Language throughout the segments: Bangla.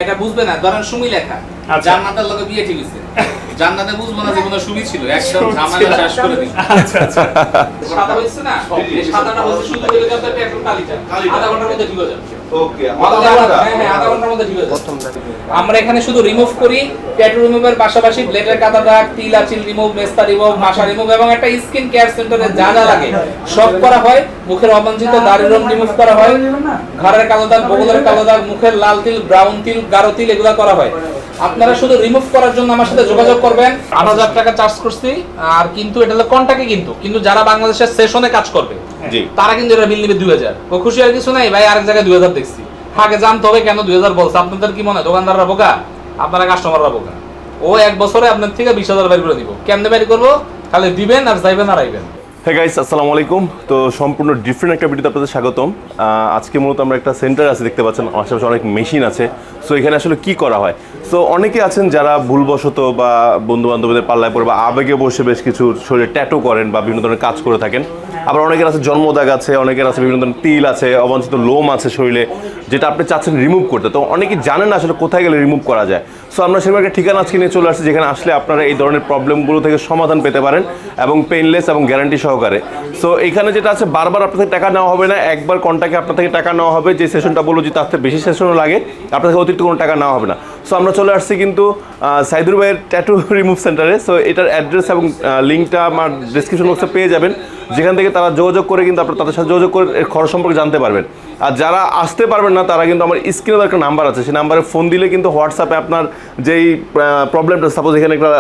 এটা বুঝবে না, ধরেন সুমি লেখা জান্নাতের লগে বিয়ে ঠিক হইছে, জান্নাতে বুঝবো না যে কোনো সুমি ছিল, একদম ঝামেলা শেষ করে দিই। আচ্ছা আচ্ছা সাদা হইছে না, এই সাদাটা হচ্ছে শুধু দিলে যাতে একটু কালিটা আধা ঘন্টার মধ্যে ঠিক হয়ে যাবে। ওকে, হ্যাঁ, আধা ঘন্টার মধ্যে ঠিক হয়ে যাবে। আমরা এখানে শুধু রিমুভ করি, ট্যাটু রিমুভের পাশাপাশি ব্লেডের কাটা দাগ, তিল আঁচিল রিমুভ, মেস্তা রিমুভ, মাশা রিমুভ এবং একটা স্কিন কেয়ার সেন্টারে যা যা লাগে সব করা হয়। মুখের অবাঞ্ছিত দাড়ির রং রিমুভ করা হয়, ঘাড়ের কালো দাগ, বগলের কালো দাগ, মুখের লাল তিল, ব্রাউন তিল, গাঢ় তিল এগুলা করা হয়। আপনারা শুধু রিমুভ করার জন্য আমার সাথে যোগাযোগ করবেন। ৮০০০ টাকা চার্জ করছি, আর কিন্তু এটা হলো কন্টাক্টে, কিন্তু যারা বাংলাদেশের সেশনে কাজ করবে তারা কিন্তু এটা বিল নিবে ২০০০। ও খুশি আর কিছু নাই ভাই, আরেক জায়গায় ২০০০ দেখছি, আগে জানতে হবে কেন ২০০০ বলছে। আপনাদের কি মনে হয় দোকানদাররা বোকা? আপনারা কাস্টমাররা বোকা। ও এক বছরে আপনার থেকে ২০০০০ বাইর করে দিব। কেমনে বাইর করবো? খালি দিবেন আর যাইবেন আর আইবেন। হে গাইস, আসসালামু আলাইকুম। তো সম্পূর্ণ ডিফারেন্ট একটা ভিডিওতে আপনাদের স্বাগতম। আজকে মূলত আমরা একটা সেন্টার আছে, দেখতে পাচ্ছেন আশেপাশে অনেক মেশিন আছে। সো এখানে আসলে কি করা হয়, সো অনেকে আছেন যারা ভুলবশত বা বন্ধু বান্ধবদের পাল্লায় পড়ে বা আবেগে বসে বেশ কিছু শরীরে ট্যাটু করেন বা বিভিন্ন ধরনের কাজ করে থাকেন। আবার অনেকের আছে জন্মদাগ আছে, অনেকের আছে বিভিন্ন ধরনের তিল আছে, অবাঞ্ছিত লোম আছে শরীরে, যেটা আপনি চাচ্ছেন রিমুভ করতে। তো অনেকেই জানেন না আসলে কোথায় গেলে রিমুভ করা যায়। সো আমরা সেরকম একটা ঠিকানা আজকে নিয়ে চলে আসছি, যেখানে আসলে আপনারা এই ধরনের প্রবলেমগুলো থেকে সমাধান পেতে পারেন এবং পেইনলেস এবং গ্যারান্টি সহকারে। সো এখানে যেটা আছে, বারবার আপনার থেকে টাকা নেওয়া হবে না, একবার কন্ট্যাক্টে আপনার থেকে টাকা নেওয়া হবে। যে সেশনটা বলবো যদি তার থেকে বেশি সেশনও লাগে, আপনার থেকে অতিরিক্ত কোনো টাকা নেওয়া হবে না। সো আমরা চলে আসছি কিন্তু সাইদুর ভাইয়ের ট্যাটু রিমুভ সেন্টারে। সো এটার অ্যাড্রেস এবং লিঙ্কটা আমার ডিসক্রিপশন বক্সে পেয়ে যাবেন, যেখান থেকে তারা যোগাযোগ করে কিন্তু আপনার তাদের সাথে যোগাযোগ করে এর খরচ সম্পর্কে জানতে পারবেন। আর যারা আসতে পারবেন না, তারা কিন্তু আমার স্ক্রিনে একটা নাম্বার আছে, সেই নাম্বারে ফোন দিলে কিন্তু হোয়াটসঅ্যাপে আপনার যেই প্রবলেমটা, সাপোজ এখানে একটা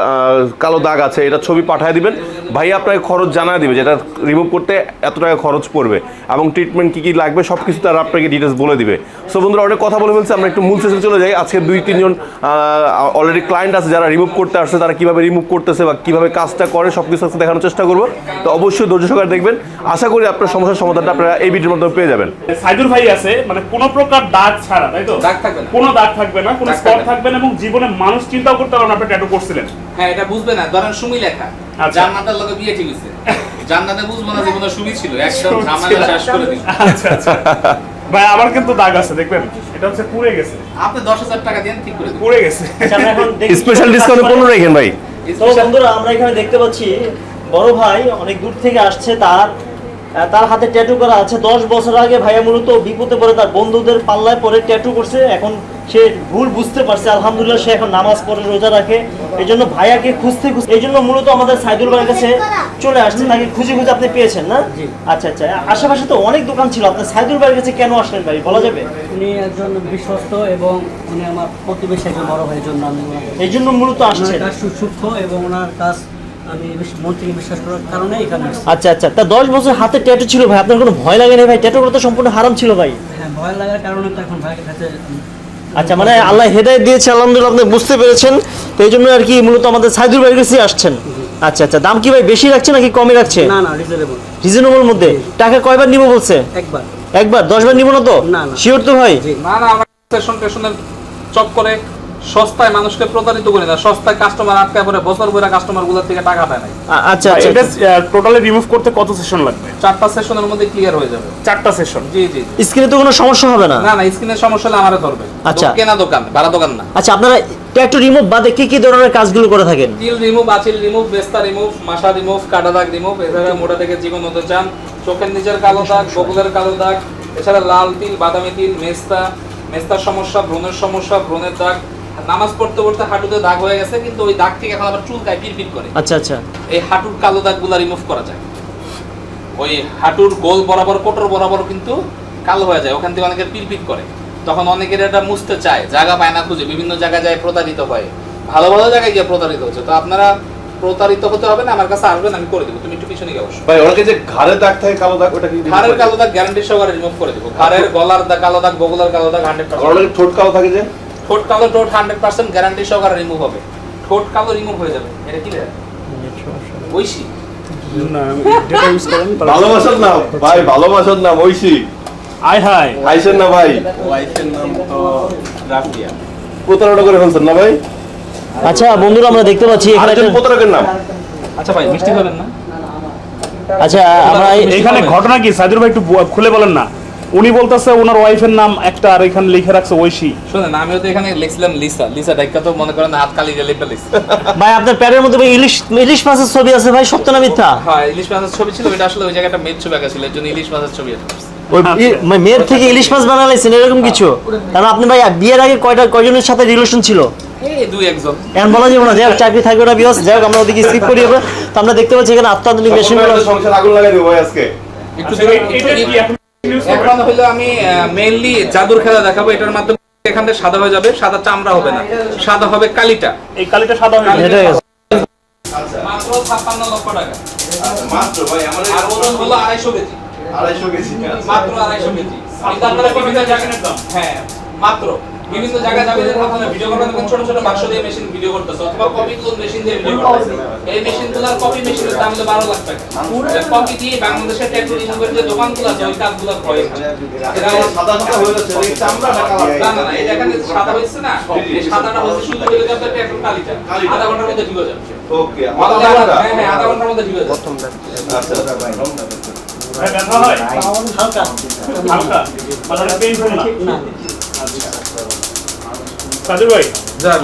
কালো দাগ আছে, এটা ছবি পাঠিয়ে দিবেন, ভাই আপনাকে খরচ জানিয়ে দিবে, যেটা রিমুভ করতে এত টাকা খরচ পড়বে এবং ট্রিটমেন্ট কী কী লাগবে সব কিছু তারা আপনাকে ডিটেলস বলে দিবে। সো বন্ধুরা, অনেক কথা বলে ফেলছে, আমরা একটু মূল সেশনে চলে যাই। আজকে ২-৩ জন অলরেডি ক্লায়েন্ট আছে যারা রিমুভ করতে আসছে, তারা কীভাবে রিমুভ করতেছে বা কীভাবে কাজটা করে সব কিছু দেখানোর চেষ্টা করবো। তো অবশ্যই ধৈর্য সহকারে দেখবেন, আশা করি আপনার সমস্যার সমাধানটা আপনারা এই ভিডিওর মাধ্যমে পেয়ে যাবেন। সাইদুর ভাই আছে মানে কোনো প্রকার দাগ ছাড়া, তাই তো? দাগ থাকবে না, কোনো দাগ থাকবে না, কোনো স্পট থাকবে না, এবং জীবনে মানুষ চিন্তাও করতে পারবে না আপনি ট্যাটু করছিলেন। হ্যাঁ, এটা বুঝবে না, ধরেন সুমি লেখা জান্নাতের লগে বিয়ে ঠিক হইছে, জান্নাতে বুঝবো না যে কোনো সুমি ছিল, একদম ঝামেলা শেষ করে দিই। আচ্ছা আচ্ছা ভাই, আমার কিন্তু দাগ আছে, দেখবেন এটা হচ্ছে পুড়ে গেছে। আপনি ১০,০০০ টাকা দেন, ঠিক করে দিই। পুড়ে গেছে। স্পেশাল ডিসকাউন্ট 15 রাখেন ভাই। তো বন্ধুরা, আমরা এখানে দেখতে পাচ্ছি বড় ভাই অনেক দূর থেকে আসছে, তার হাতে ট্যাটু করা আছে। 10 বছর আগে ভাইয়া মূলত বিপদে পড়ে তার বন্ধুদের পাল্লায় পড়ে ট্যাটু করছে। এখন সে ভুল বুঝতে পারছে, আলহামদুলিল্লাহ সে এখন নামাজ পড়ে, রোজা রাখে। এই জন্য ভাইয়াকে খুঁজতে এই জন্য মূলত আমাদের সাইদুল ভাইয়ের কাছে চলে আসছে। তাকে খুঁজে আপনি পেয়েছেন না? আচ্ছা আচ্ছা, আশেপাশে তো অনেক দোকান ছিল, আপনি সাইদুল ভাইয়ের কাছে কেন আসলেন ভাই, বলা যাবে? উনি একজন বিশ্বস্ত এবং উনি আমার প্রতিবেশী, একজন বড় ভাইয়ের জন্য আমি এই জন্য মূলত আসছেন। কাজ সূক্ষ্ম এবং ওনার কাজ আমি মন থেকে বিশ্বাস করার কারণে এখানে আসছি। আচ্ছা আচ্ছা, তা 10 বছর হাতে ট্যাটু ছিল ভাই, আপনার কোনো ভয় লাগে না ভাই? ট্যাটু করা তো সম্পূর্ণ হারাম ছিল ভাই। হ্যাঁ, ভয় লাগার কারণে তো এখন ভাইয়ের কাছে। আচ্ছা, মানে আল্লাহ হেদায়েত দিয়েছে, আলহামদুলিল্লাহ আপনি বুঝতে পেরেছেন, তো এই জন্য আর কি মূলত আমাদের সাইদুল ভাইয়ের কাছে আসছেন। আচ্ছা আচ্ছা, দাম কি ভাই বেশি রাখছে নাকি কমই রাখছে? না না, রিজনেবল মধ্যে। টাকা কয়বার নিব বলছে? একবার 10 বার নিব না তো? না না, শিওর তো ভাই? না না, আমরা টেশনের চক্করে সস্তায় মানুষকে প্রতারিত করি না, সস্তায় কাস্টমার আটকায় পড়ে বছর বইরা কাস্টমারগুলোর থেকে টাকা পায় না। আচ্ছা আচ্ছা, এটা টোটালি রিমুভ করতে কত সেশন লাগবে? 4টা সেশনের মধ্যে ক্লিয়ার হয়ে যাবে। 4টা সেশন? জি জি। স্ক্রিনে তো কোনো সমস্যা হবে না? না না, স্ক্রিনের সমস্যা হলে আমারে ধরবে। আচ্ছা, কেনা দোকান, ভাড়া দোকান না। আচ্ছা, আপনারা ট্যাটু রিমুভ বাদে কি কি ধরনের কাজগুলো করে থাকেন? তিল রিমুভ, আঁচিল রিমুভ, বেস্তা রিমুভ, মাশা রিমুভ, কাটা দাগ রিমুভ, এছাড়া মোটা থেকে জীবন হতে চান, চোখের নিচের কালো দাগ, বগলের কালো দাগ, এছাড়া লাল তিল, বাদামি তিল, মেস্তার সমস্যা, ব্রণের সমস্যা, ব্রণের দাগ, নামাজ পড়তে পড়তে হাঁটুতে দাগ হয়ে গেছে কিন্তু ওই দাগ থেকে এখন আবার চুলকায়, পিরপির করে। আচ্ছা আচ্ছা, এই হাঁটুর কালো দাগগুলো রিমুভ করা যায়। ওই হাঁটুর গোল বরাবর, কোটর বরাবর কিন্তু কালো হয়ে যায়, ওখান থেকে অনেকের পিরপির করে, তখন অনেকের এটা মুছতে চায়, জায়গা পায় না, খুঁজে বিভিন্ন জায়গায় যায়, প্রতারিত হয়, ভালো ভালো জায়গায় গিয়ে প্রতারিত হচ্ছে। তো আপনারা প্রতারিত হতে হবে না, আমার কাছে আসবেন, আমি করে দেবো। তুমি একটু পিছনে গিয়ে বসো ভাই। অনেকে যে ঘাড়ে দাগ থাকে কালো দাগ, ওটা কি? ঘাড়ের কালো দাগ গ্যারান্টি সহকারে রিমুভ করে দেবো। ঘাড়ের, গলার দাগ কালো দাগ, বগলের কালো দাগ 100%। অনেকে ঠোঁট কালো থাকে যে, ঠোঁট কালো, ঠোঁট 100% গ্যারান্টি সহকারে রিমুভ হবে। ঠোঁট কালো রিমুভ হয়ে যাবে। এটা কি রে? ঐশী না, যেটা ইউজ করেন ভালোবাসার নাম ভাই, ভালোবাসার নাম ঐশী। আয় হায়, আইসেন না ভাই, ওয়াইফের নাম তো রাফিয়া। প্রতারণা করে ফেলছেন না ভাই? আচ্ছা বন্ধুরা, আমরা দেখতে পাচ্ছি এখানে আরেকজন প্রতারকের নাম। আচ্ছা ভাই, মিষ্টি খাবেন না? আচ্ছা, আমরা এখানে ঘটনা কি সাইদুর ভাই একটু খুলে বলেন না। উনি বলতেছে ওনার ওয়াইফের নাম একটা আর এখানে লিখে রাখছে ঐশী। শুনেন, আমিও তো এখানে লিখছিলাম লিসা। লিসা ডাইকা তো মনে করেন হাত কালি দিয়ে লিখে লিখছি। ভাই আপনার প্যাডের মধ্যে ভাই ইলিশ মাছের ছবি আছে ভাই, সত্য না মিথ্যা? হ্যাঁ, ইলিশ মাছের ছবি ছিল, ওইটা আসলে ওই জায়গায় একটা মেয়ের ছবি আঁকা ছিল, এর জন্য ইলিশ মাছের ছবি আঁকা করছি। ওই মেয়ের থেকে ইলিশ মাছ বানাইছেন এরকম কিছু? কারণ আপনি ভাই বিয়ের আগে কয়জনের সাথে রিলেশন ছিল? এই দুই একজন। এখন বলা যাবে না, যাই হোক চাকরি থাকবে না বিয়স, যাই হোক আমরা ওদিকে স্কিপ করি এবার। তো আমরা দেখতে পাচ্ছি এখানে অত্যাধুনিক মেশিনগুলো। সংসার আগুন লাগাই দেবো ভাই আজকে। একটু আচ্ছা, এটা কি আপনি use করবেন? এখন হলো আমি মেইনলি জাদুর খেলা দেখাবো। এটার মাধ্যমে এখান থেকে সাদা হয়ে যাবে, সাদা চামড়া হবে না, সাদা হবে কালিটা। এই কালিটা সাদা হয়ে যাবে। এটা মাত্র 56 লক্ষ টাকা। মাত্র ভাই আমার আর ওজন হলো 250 কেজি। 250 কেজি। মাত্র 250 কেজি। কিন্তু আপনারা বিভিন্ন জায়গায় হ্যাঁ মাত্র বিভিন্ন জায়গায় যাবেন, আপনারা ভিডিও করবেন, ছোট ছোট বাক্স দিয়ে মেশিন ভিডিও করতেছে, অথবা কপি ক্লোন মেশিন দিয়ে ভিডিও করতেছে। এই মেশিনগুলোর কপি মেশিনের দাম হলো 12 লাখ টাকা। কপি দিয়ে বাংলাদেশের ট্যাটু রিমুভারের যে দোকানগুলো আছে ওই কাজগুলো হয়। এটা সাদা সাদা হয়ে যাচ্ছে, এই চামড়া ঢাকা না না না, এই দেখেন সাদা হচ্ছে না, এই সাদাটা হচ্ছে শুধু হয়ে যাবে ট্যাটু কালিটা। আধা ঘন্টার মধ্যে ঠিক হয়ে যাবে। ওকে হ্যাঁ হ্যাঁ, আধা ঘন্টার মধ্যে ঠিক হয়ে যাবে। আচ্ছা ভাই ব্যথা হয় হালকা হালকা, মানে পেইনফুল না। সাজিদ ভাই,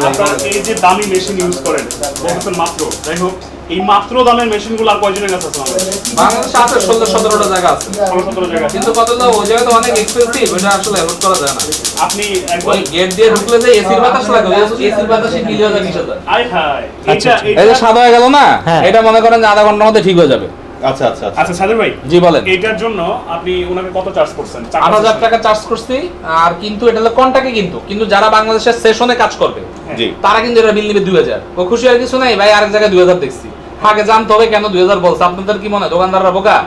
আপনারা এই যে দামি মেশিন ইউজ করেন বলছেন মাত্র, যাই হোক এই মাত্র দামের মেশিনগুলো আর কয়জনের কাছে আছে আমাদের? বাংলাদেশে আছে 16-17টা জায়গা আছে, 16-17 জায়গা। কিন্তু কতগুলো ওই জায়গা তো অনেক এক্সপেন্সিভ, ওটা আসলে এফোর্ড করা যায় না। আপনি একবার ওই গেট দিয়ে ঢুকলে যে এসির বাতাস লাগে, এসির বাতাসে 20,000-20,000। আয় হায়, আচ্ছা, এই যে সাদা হয়ে গেল না, হ্যাঁ। এটা মনে করেন যে আধা ঘন্টার মধ্যে ঠিক হয়ে যাবে। আচ্ছা আচ্ছা আচ্ছা সাজিদ ভাই, জি বলেন। এটার জন্য আপনি ওনাকে কত চার্জ করছেন? 8,000 টাকা চার্জ করছি। আর কিন্তু এটা হলো কন্টাকে, কিন্তু যারা বাংলাদেশের সেশনে কাজ করবে জি তারা কিন্তু এটা বিল নিবে 2,000। ও খুশি আর কিছু নাই ভাই, আরেক জায়গায় 2,000 দেখছি। আগে জানতে হবে কেন 2,000 বলছে। আপনাদের কি মনে হয় দোকানদাররা বোকা?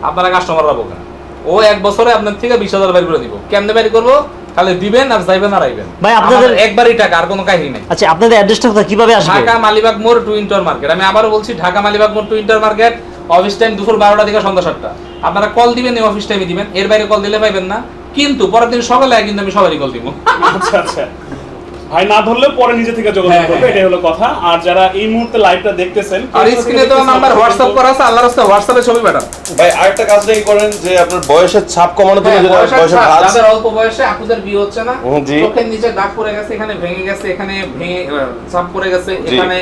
আপনারা কাস্টমাররা বোকা। ও এক বছরে আপনার থেকে 20,000 বাইর করে দিব। কেমনে বাইর করবো? খালি দিবেন আর যাইবেন আর আইবেন। ভাই, আপনাদের একবারই টাকা, আর কোনো কাহিনী নাই। আচ্ছা, আপনাদের অ্যাড্রেসটা কোথায়, কিভাবে আসবে? ঢাকা মালিবাগ মোড় টু ইন্টার মার্কেট। আমি আবারও বলছি, ঢাকা মালিবাগ মোড় to inter market. Office time দুপুর 12টা থেকে সন্ধ্যা 7টা। আপনারা কল দিবেন, এই অফিস টাইমে দিবেন, এর বাইরে কল দিলে পাইবেন না। কিন্তু পরের দিন সকালে কিন্তু আমি সবারই কল দিব। আচ্ছা আচ্ছা, ভাই না ধরলে পরে নিজে থেকে যোগাযোগ হ্যাঁ, করবে, এটাই হলো কথা। আর যারা এই মুহূর্তে লাইভটা দেখতেছেন, আর স্ক্রিনে তো নাম্বার হোয়াটসঅ্যাপ করা আছে, আল্লাহর রাস্তায় হোয়াটসঅ্যাপে ছবি পাঠান। ভাই আরেকটা কাজ নাকি করেন যে আপনার বয়সের ছাপ কমানোর জন্য যেটা বয়সের বয়সের ছাপ, ভাঁজ যাদের অল্প বয়সে আপুদের বিয়ে হচ্ছে না, জি। চোখের নিচে দাগ পড়ে গেছে, এখানে ভেঙে গেছে, এখানে ভেঙে ছাপ পড়ে গেছে, জি। এখানে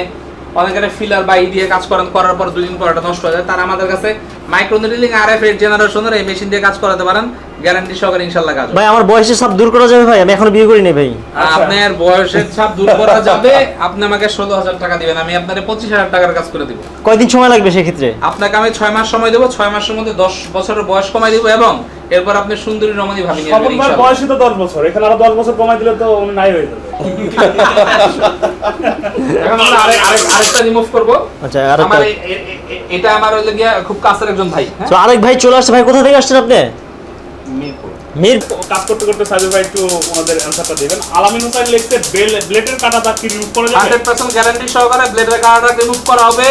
অনেকের ফিলার বা দিয়ে কাজ করার পর 2 দিন পর এটা নষ্ট হয়ে যায়, তারা আমাদের কাছে মাইক্রো নিডলিং আরএফ 8 জেনারেশনের এই মেশিন দিয়ে কাজ করাতে পারেন, গ্যারান্টি সহকারে ইনশাআল্লাহ কাজ হবে। ভাই আমার বয়সের ছাপ দূর করা যাবে ভাই? আমি এখনো বিয়ে করিনি ভাই। আপনার বয়সের ছাপ দূর করা যাবে। আপনি আমাকে 16,000 টাকা দিবেন, আমি আপনাকে 25,000 টাকার কাজ করে দিব। কয়দিন সময় লাগবে সেক্ষেত্রে? আপনাকে আমি 6 মাস সময় দেবো, 6 মাসের মধ্যে 10 বছরের বয়স কমাই দিব, এবং এরপর আপনি সুন্দরী রমণী ভাবি নিয়ে স্বপন যাবেন ভাই ইনশাআল্লাহ। বয়সই তো 10 বছর, এখানে আরো 10 বছর কমাই দিলে তো উনি নাই হয়ে যাবে। এখন আমরা আরেকটা রিমুভ করব। আচ্ছা, আরেকটা। আমার এটা আমার হইলো গিয়া খুব কাছের একজন ভাই, হ্যাঁ? তো আরেক ভাই চলে আসছে। ভাই কোথা থেকে আসছেন আপনি? মিরপুর। কাজ করতে করতে সাজিদ ভাই একটু ওনাদের অ্যানসারটা দিবেন। আলামিন হোসেন লিখছে ব্লেডের কাটা দাগ কি রিমুভ করা যাবে? 100% গ্যারান্টি সহকারে ব্লেডের কাটাটা রিমুভ করা হবে।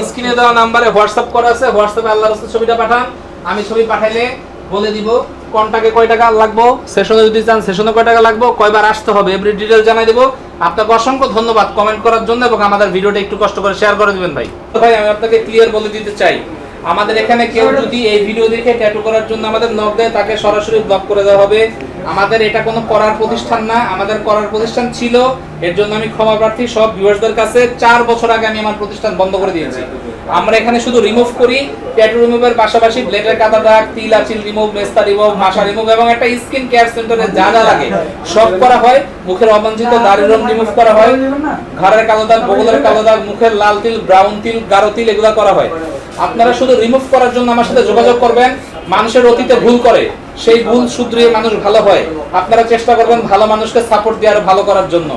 স্ক্রিনে দেওয়া নম্বরে হোয়াটসঅ্যাপ করা আছে, হোয়াটসঅ্যাপে আল্লাহর রাস্তায় ছবিটা পাঠান। আমি ছবি পাঠাইলে বলে দিব কোনটাকে কয় টাকা লাগবে, সেশনে যদি চান সেশনে কয় টাকা লাগবে, কয়বার আসতে হবে, এভরি ডিটেইল জানাই দেব। আপনাকে অসংখ্য ধন্যবাদ কমেন্ট করার জন্য, এবং আমাদের ভিডিওটা একটু কষ্ট করে শেয়ার করে দিবেন ভাই। তো ভাই আমি আপনাকে ক্লিয়ার বলে দিতে চাই, আমাদের এখানে কেউ যদি এই ভিডিও দেখে ট্যাটু করার জন্য আমাদের নক দেয়, তাকে সরাসরি ব্লক করে দেওয়া হবে। আমাদের এটা কোনো করার প্রতিষ্ঠান না, আমাদের করার প্রতিষ্ঠান ছিল, এর জন্য আমি ক্ষমা প্রার্থী সব ভিউয়ার্সদের কাছে। 4 বছর আগে আমি আমার প্রতিষ্ঠান বন্ধ করে দিয়েছি। আমরা এখানে শুধু রিমুভ করি, ট্যাটু রিমুভের পাশাপাশি ব্লেডের কাটা দাগ, তিল আঁচিল রিমুভ, মেস্তা রিমুভ, মাশা রিমুভ, এবং একটা স্কিন কেয়ার সেন্টারে যা যা লাগে সব করা হয়। মুখের অবাঞ্ছিত দাড়ির রং রিমুভ করা হয়, ঘাড়ের কালো দাগ, বগলের কালো দাগ, মুখের লাল তিল, ব্রাউন তিল, গাঢ় তিল, এগুলো করা হয়। আপনারা শুধু রিমুভ করার জন্য আমার সাথে যোগাযোগ করবেন। মানুষের অতীতে ভুল করে, সেই ভুল শুধরিয়ে মানুষ ভালো হয়। আপনারা চেষ্টা করবেন ভালো মানুষকে সাপোর্ট দিয়ে আরো ভালো করার জন্য।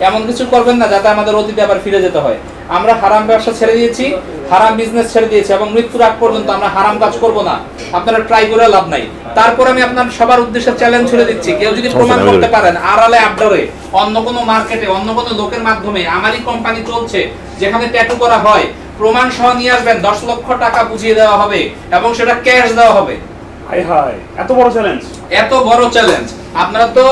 এমন কিছু করবেন না যাতে আমাদের অতীতে আবার ফিরে যেতে হয়। আমরা হারাম ব্যবসা ছেড়ে দিয়েছি, হারাম বিজনেস ছেড়ে দিয়েছি, এবং মৃত্যুর আগ পর্যন্ত আমরা হারাম কাজ করব না। আপনারা ট্রাই করে লাভ নাই। তারপর আমি আপনার সবার উদ্দেশ্যে চ্যালেঞ্জ ছুড়ে দিচ্ছি, কেউ যদি প্রমাণ করতে পারেন আড়ালে আবডরে অন্য কোনো মার্কেটে অন্য কোনো লোকের মাধ্যমে আমারই কোম্পানি চলছে যেখানে ট্যাটু করা হয়, প্রমাণ সহ নিয়ে আসবেন, 10 লক্ষ টাকা বুঝিয়ে দেওয়া হবে, এবং সেটা ক্যাশ দেওয়া হবে। হাই হাই, এত বড় চ্যালেঞ্জ! এত বড় চ্যালেঞ্জ! আপনারা তো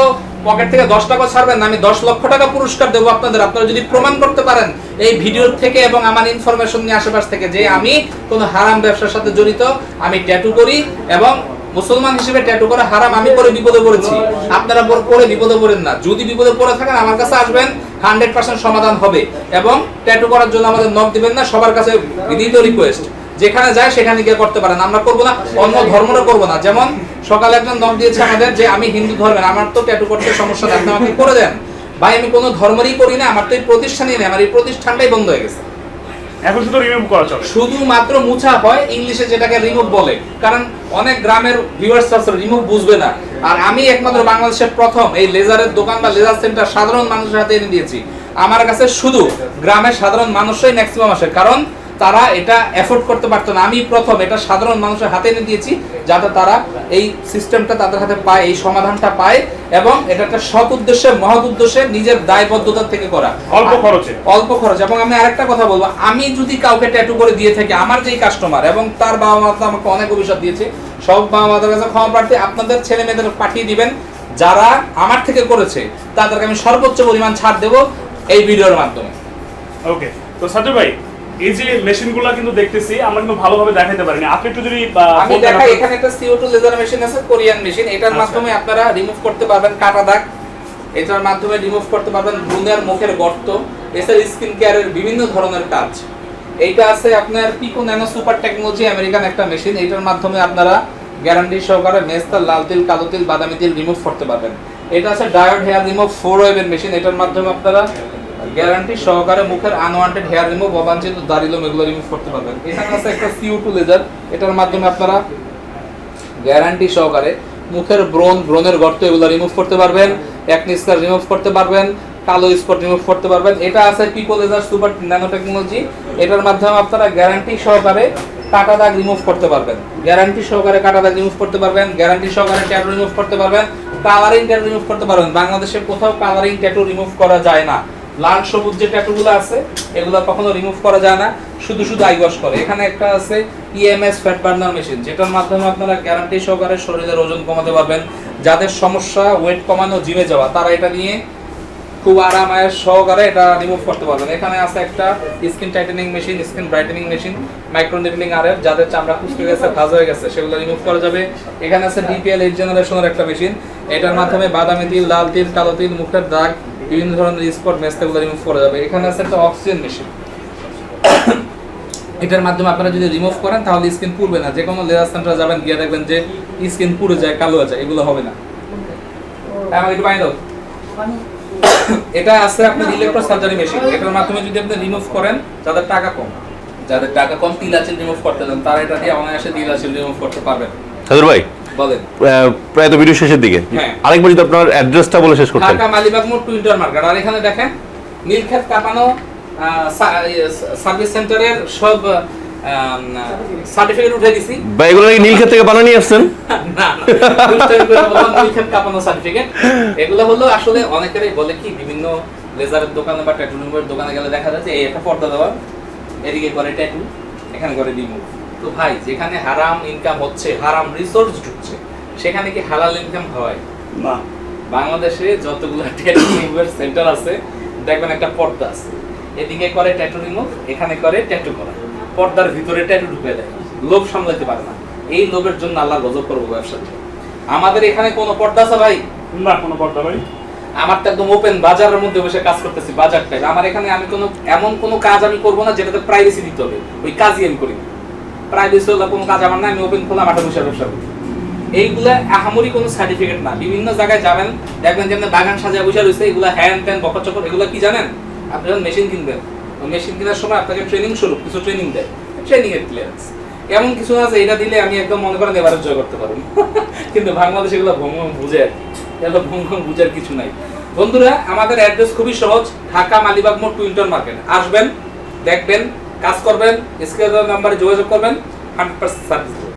পকেট থেকে 10 টাকা ছাড়বেন না, আমি 10 লক্ষ টাকা পুরস্কার দেবো আপনাদের। আপনারা যদি প্রমাণ করতে পারেন এই ভিডিও থেকে এবং আমার ইনফরমেশন নিয়ে আশেপাশ থেকে যে আমি কোনো হারাম ব্যবসার সাথে জড়িত, আমি ট্যাটু করি এবং মুসলমান হিসেবে ট্যাটু করা হারাম, আমি পরে বিপদে পড়েছি, আপনারা পরে বিপদে পড়েন না। যদি বিপদে পড়ে থাকেন আমার কাছে আসবেন, 100% সমাধান হবে। এবং ট্যাটু করার জন্য আমাদের নক দিবেন না, সবার কাছে বিনীত রিকোয়েস্ট, যেখানে যায় সেখানে গিয়ে করতে পারেন, আমরা করবো না, অন্য ধর্মটা করবো না। যেমন সকালে একজন নক দিয়েছে আমাদের যে আমি হিন্দু ধর্মের, আমার তো ট্যাটু করতে সমস্যা নেই, আপনি আমাকে করে দেন। ভাই আমি কোনো ধর্মেরই করি না, আমার তো এই প্রতিষ্ঠানই নেই, আমার এই প্রতিষ্ঠানটাই বন্ধ হয়ে গেছে। এখন শুধু রিমুভ করা চলে, শুধুমাত্র মুছা হয়, ইংলিশে যেটাকে রিমুভ বলে, কারণ অনেক গ্রামের ভিউয়ার্স আছে রিমুভ বুঝবে না। আর আমি একমাত্র বাংলাদেশের প্রথম এই লেজারের দোকান বা লেজার সেন্টার সাধারণ মানুষের হাতে এনে দিয়েছি। আমার কাছে শুধু গ্রামের সাধারণ মানুষই ম্যাক্সিমাম আসে, কারণ তারা এটা এফোর্ড করতে পারতো না। আমি প্রথম এটা সাধারণ মানুষের হাতে এনে দিয়েছি, যাতে তারা এই সিস্টেমটা তাদের হাতে পায়, এই সমাধানটা পায়, এবং এটা একটা সৎ উদ্দেশ্যে, মহৎ উদ্দেশ্যে, নিজের দায়বদ্ধতা থেকে করা, অল্প খরচে। অল্প খরচ। এবং আমি আরেকটা কথা বলবো, আমি যদি কাউকে ট্যাটু করে দিয়ে থাকি, আমার যেই কাস্টমার এবং তার বাবা মা তো আমাকে অনেক অভিশাপ দিয়েছে, সব বাবা মাদের কাছে ক্ষমা প্রার্থী, আপনাদের ছেলে মেয়েদের পাঠিয়ে দিবেন যারা আমার থেকে করেছে, তাদেরকে আমি সর্বোচ্চ পরিমাণ ছাড় দেবো এই ভিডিওর মাধ্যমে। ওকে, তো সাজ্জাদ ভাই এই যে মেশিনগুলো কিন্তু দেখতেছি আমরা কিন্তু ভালোভাবে দেখাইতে পারিনি, আপনি একটু যদি আমি দেখাই, এখানে একটা CO2 লেজার মেশিন আছে, কোরিয়ান মেশিন। এটার মাধ্যমে আপনারা রিমুভ করতে পারবেন কাটা দাগ, এটার মাধ্যমে রিমুভ করতে পারবেন ব্রুনের মুখের গর্ত, এছাড়া স্কিন কেয়ারের বিভিন্ন ধরনের কাজ। এইটা আছে আপনার পিকো ন্যানো সুপার টেকনোলজি, আমেরিকান একটা মেশিন। এটার মাধ্যমে আপনারা গ্যারান্টি সহকারে মেস্তা, লাল তিল, কালো তিল, বাদামি তিল রিমুভ করতে পারবেন। এটা আছে ডায়োড হেয়ার রিমুভ 4 ওয়েভের মেশিন। এটার মাধ্যমে আপনারা গ্যারান্টি সহকারে মুখের আনওয়ান্টেড হেয়ার রিমুভ, অবাঞ্ছিত দাড়ি লোম এগুলো রিমুভ করতে পারবেন। এখানে আছে একটা CO2 লেজার, এটার মাধ্যমে আপনারা গ্যারান্টি সহকারে মুখের ব্রণের গর্ত এগুলো রিমুভ করতে পারবেন, একনি স্কার রিমুভ করতে পারবেন, কালো স্পট রিমুভ করতে পারবেন। এটা আছে পিকো লেজার সুপার ন্যানো টেকনোলজি, এটার মাধ্যমে আপনারা গ্যারান্টি সহকারে কাটা দাগ রিমুভ করতে পারবেন, গ্যারান্টি সহকারে কাটা দাগ রিমুভ করতে পারবেন, গ্যারান্টি সহকারে ট্যাটু রিমুভ করতে পারবেন, কালারিং ট্যাটু রিমুভ করতে পারবেন। বাংলাদেশে কোথাও কালারিং ট্যাটু রিমুভ করা যায় না। লাল সবুজ যে ট্যাটুগুলো আছে এগুলো কখনো রিমুভ করা যায় না, শুধু আই ওয়াশ করে। এখানে একটা আছে EMS ফ্যাট বার্নার মেশিন, যেটার মাধ্যমে আপনারা গ্যারান্টি সহকারে শরীরের ওজন কমাতে পারবেন। যাদের সমস্যা ওয়েট কমানো, জিমে যাওয়া, তারা এটা নিয়ে খুব আরামায়ের সহকারে এটা রিমুভ করতে পারবেন। এখানে আছে একটা skin tightening machine, skin brightening machine, micro needling RF, যাদের চামড়া কুচকে গেছে, ভাঁজ হয়ে গেছে, সেগুলো রিমুভ করা যাবে। এখানে আছে DPL 8 জেনারেশনের একটা মেশিন, এটার মাধ্যমে বাদামি তিল, লাল তিল, কালো তিল, মুখের দাগ, বিভিন্ন ধরনের স্পট মেস্তাগুলো রিমুভ করা যাবে। এখানে আছে একটা অক্সিজেন মেশিন, এটার মাধ্যমে আপনারা যদি রিমুভ করেন তাহলে স্কিন পুড়বে না। যে কোনো লেজার সেন্টারে যাবেন, গিয়ে দেখবেন যে স্কিন পুড়ে যায়, কালো হয়ে যায়, এগুলো হবে না। আমাকে একটু পানি দাও। এটা আছে আপনার ইলেকট্রো সার্জারি মেশিন, এটার মাধ্যমে যদি আপনি রিমুভ করেন, যাদের টাকা কম তিলাচিল রিমুভ করতে চান, তারা এটা দিয়ে অনায়াসে তিলাচিল রিমুভ করতে পারবেন। সাদুর ভাই বলেন, প্রায় তো ভিডিও শেষের দিকে, হ্যাঁ। আরেকবার যদি আপনার অ্যাড্রেসটা বলে শেষ করতেন। ঢাকা মালিবাগ মোড় টুইন্টার মার্কেট। আর এখানে দেখেন নীলক্ষেত কাপানো সার্ভিস সেন্টারের সব সার্টিফিকেট উঠে দিছি। ভাই এগুলো নাকি নীলক্ষেত থেকে বানিয়ে নিয়ে আসছেন? না, নীলক্ষেত কাপানো সার্টিফিকেট। এগুলো হলো আসলে অনেকেরই বলে কি, বিভিন্ন লেজারের দোকানে বা ট্যাটু রুমের দোকানে গেলে দেখা যাচ্ছে এই একটা পর্দা দেওয়া, এদিকে করে ট্যাটু, এখানে করে রিমুভ। তো ভাই, যেখানে হারাম ইনকাম হচ্ছে, হারাম রিসোর্স ঢুকছে, সেখানে কি হালাল ইনকাম হয় না। বাংলাদেশে যতগুলো ট্যাটু রিমুভের সেন্টার আছে, দেখবেন একটা পর্দা আছে, এদিকে করে ট্যাটু রিমুভ, এখানে করে ট্যাটু করা, পর্দার ভিতরে ট্যাটু ঢুকে দেয়, লোভ সামলাতে পারে না। এই লোভের জন্য আল্লাহ গজব করবো ব্যবসাতে। আমাদের এখানে কোনো পর্দা আছে ভাই? না, কোনো পর্দা ভাই। আমার তো একদম ওপেন বাজারের মধ্যে বসে কাজ করতেছি, বাজার টাইপ। আমার এখানে আমি কোনো এমন কোনো কাজ আমি করবো না যেটাতে প্রাইভেসি দিতে হবে, ওই কাজই আমি করি। প্রাইভেসি হলো কোনো কাজ আমার না, আমি ওপেন খোলা মাঠে বসে ব্যবসা করি। এইগুলা আহামরি কোনো সার্টিফিকেট না। বিভিন্ন জায়গায় যাবেন, দেখবেন যে বাগান সাজা বসে রয়েছে, এগুলা হ্যান ত্যান বকর চকর। এগুলা কি জানেন? আপনি যখন মেশিন কিনবেন, ওই মেশিন কেনার সময় আপনাকে ট্রেনিং স্বরূপ কিছু ট্রেনিং দেয়, ট্রেনিং এর ক্লিয়ারেন্স। এমন কিছু আছে এটা দিলে আমি একদম মনে করেন এবারে জয় করতে পারবো। কিন্তু বাংলাদেশে এগুলো ভঙ্গ বুঝে আর কি, এগুলো ভঙ্গ বুঝার কিছু নাই। বন্ধুরা, আমাদের অ্যাড্রেস খুবই সহজ, ঢাকা মালিবাগ মোড় টুইন্টার মার্কেট। আসবেন, দেখবেন, কাজ করবেন, স্ক্রিনে দেওয়া নাম্বারে যোগাযোগ করবেন, 100% সার্ভিস।